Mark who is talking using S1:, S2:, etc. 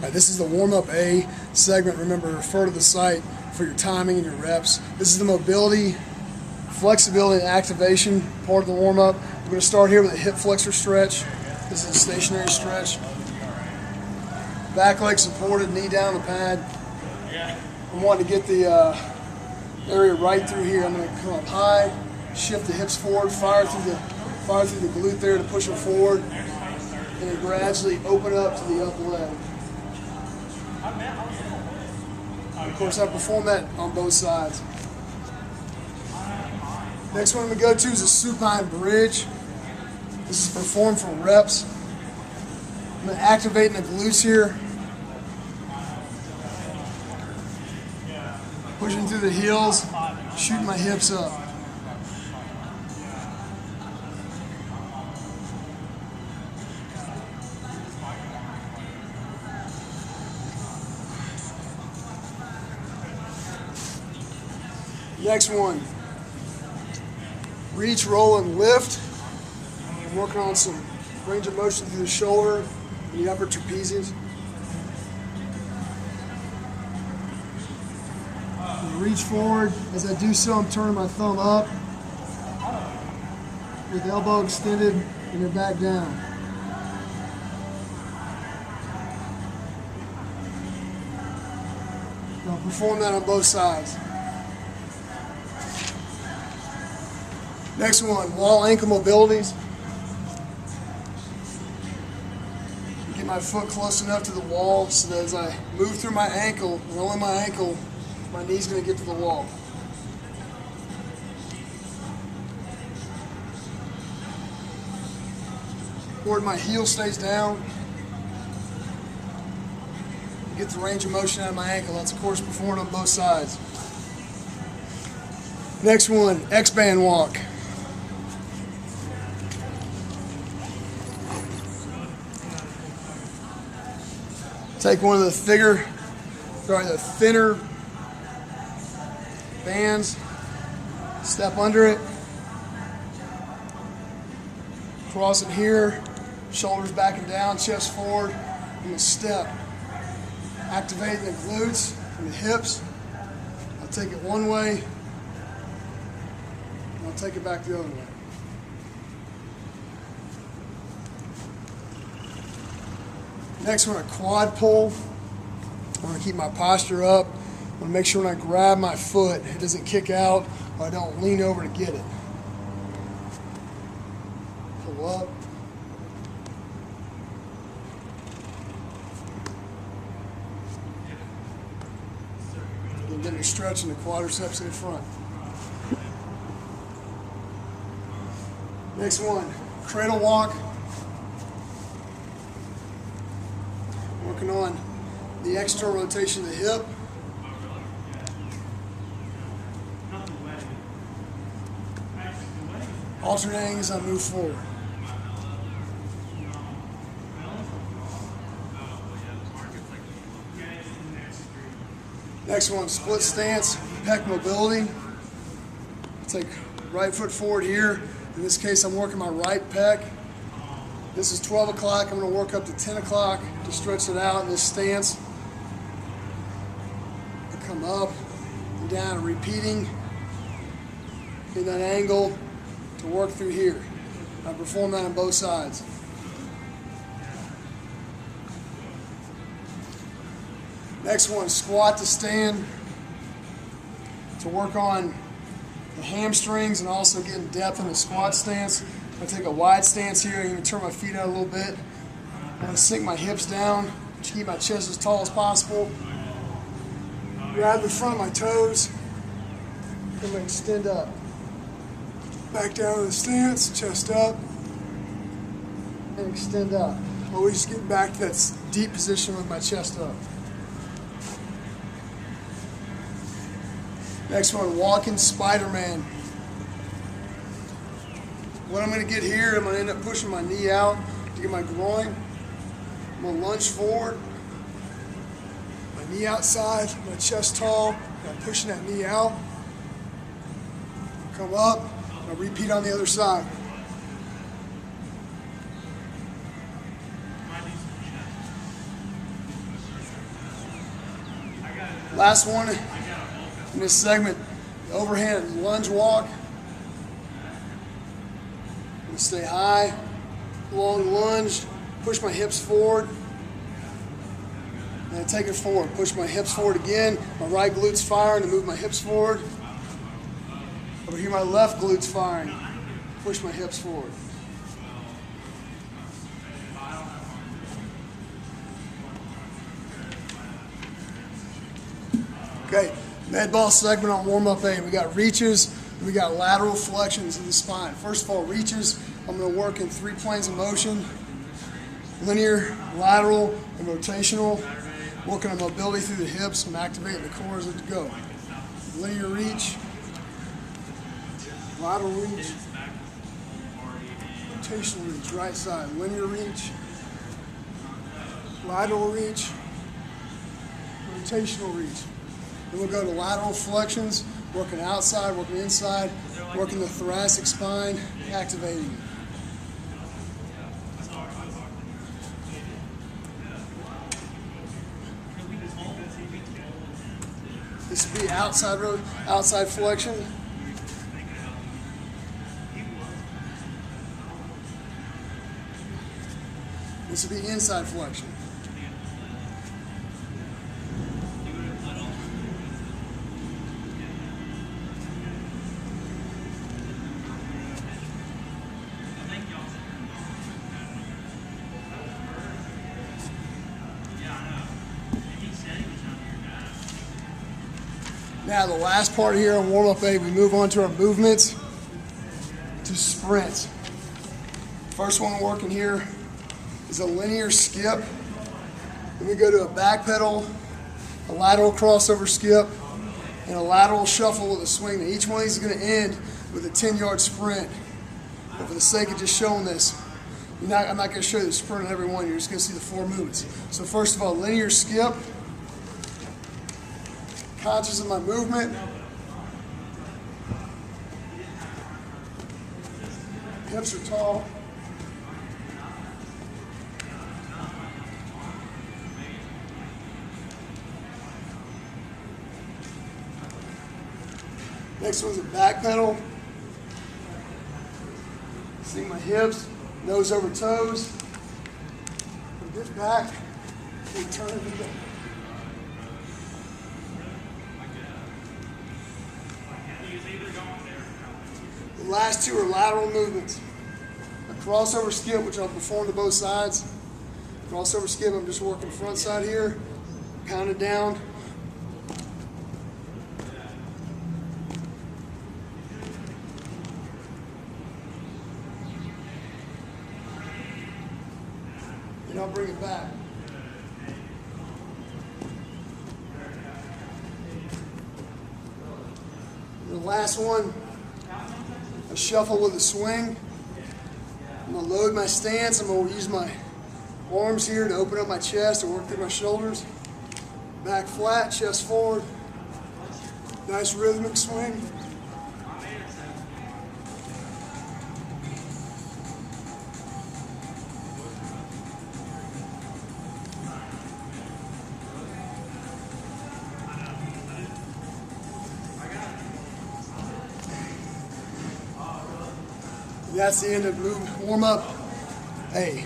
S1: Right, this is the warm-up A segment. Remember, refer to the site for your timing and your reps. This is the mobility, flexibility, and activation part of the warm-up. We're going to start here with a hip flexor stretch. This is a stationary stretch. Back leg supported, knee down the pad. I'm wanting to get the area right through here. I'm going to come up high, shift the hips forward, fire through the glute there to push them forward, and then gradually open up to the upper leg. Of course, I perform that on both sides. Next one I'm going to go to is a supine bridge. This is performed for reps. I'm going to activate the glutes here. Pushing through the heels, shooting my hips up. Next one, reach, roll, and lift. I'm working on some range of motion through the shoulder and the upper trapezius. Reach forward. As I do so, I'm turning my thumb up with the elbow extended and then back down. I'll perform that on both sides. Next one, wall ankle mobilities. Get my foot close enough to the wall so that as I move through my ankle, rolling my ankle, my knee's going to get to the wall. Forward, my heel stays down. Get the range of motion out of my ankle. That's of course performed on both sides. Next one, X-band walk. Take one of the thinner bands, step under it, cross it here, shoulders back and down, chest forward, and a step. Activating the glutes and the hips. I'll take it one way, and I'll take it back the other way. Next one, a quad pull. I want to keep my posture up. I want to make sure when I grab my foot, it doesn't kick out or I don't lean over to get it. Pull up. And getting a stretch in the quadriceps in the front. Next one, cradle walk. Working on the external rotation of the hip. Alternating as I move forward. Next one, split stance, pec mobility. Take right foot forward here. In this case, I'm working my right pec. This is 12 o'clock. I'm going to work up to 10 o'clock to stretch it out in this stance. I come up and down and repeating in that angle to work through here. I perform that on both sides. Next one, squat to stand to work on the hamstrings and also getting depth in the squat stance. I'm going to take a wide stance here. I'm going to turn my feet out a little bit. I'm going to sink my hips down to keep my chest as tall as possible. Grab the front of my toes. I'm going to extend up. Back down to the stance, chest up, and extend up. Always get back to that deep position with my chest up. Next one, walking Spider-Man. What I'm going to get here, I'm going to end up pushing my knee out to get my groin. I'm going to lunge forward, my knee outside, my chest tall, I'm pushing that knee out. Come up, I'll repeat on the other side. Last one in this segment, the overhand lunge walk. I'm going to stay high, long lunge, push my hips forward, and take it forward. Push my hips forward again. My right glute's firing to move my hips forward. Over here, my left glute's firing. Push my hips forward. Okay, med ball segment on warm-up A. We got reaches, and we got lateral flexions of the spine. First of all, reaches, I'm going to work in 3 planes of motion. Linear, lateral, and rotational. Working on mobility through the hips. I'm activating the core as it go. Linear reach, lateral reach, rotational reach, right side. Linear reach, lateral reach, rotational reach. Then we'll go to lateral flexions, working outside, working inside, working the thoracic spine, activating it. This would be outside flexion. This would be inside flexion. Now the last part here on warm-up A, we move on to our movements to sprints. First one working here is a linear skip. Then we go to a back pedal, a lateral crossover skip, and a lateral shuffle with a swing. Now each one of these is going to end with a 10-yard sprint. But for the sake of just showing this, I'm not going to show you the sprint on every one. You're just going to see the 4 movements. So first of all, linear skip. Conscious of my movement. Hips are tall. Next one's a back pedal. See my hips, nose over toes. Put this back and turn it again. The last 2 are lateral movements. A crossover skip, which I'll perform to both sides. Crossover skip, I'm just working front side here, pound it down. And I'll bring it back. And the last one, a shuffle with a swing. I'm going to load my stance. I'm going to use my arms here to open up my chest and work through my shoulders. Back flat, chest forward. Nice rhythmic swing. That's the end of warm-up A.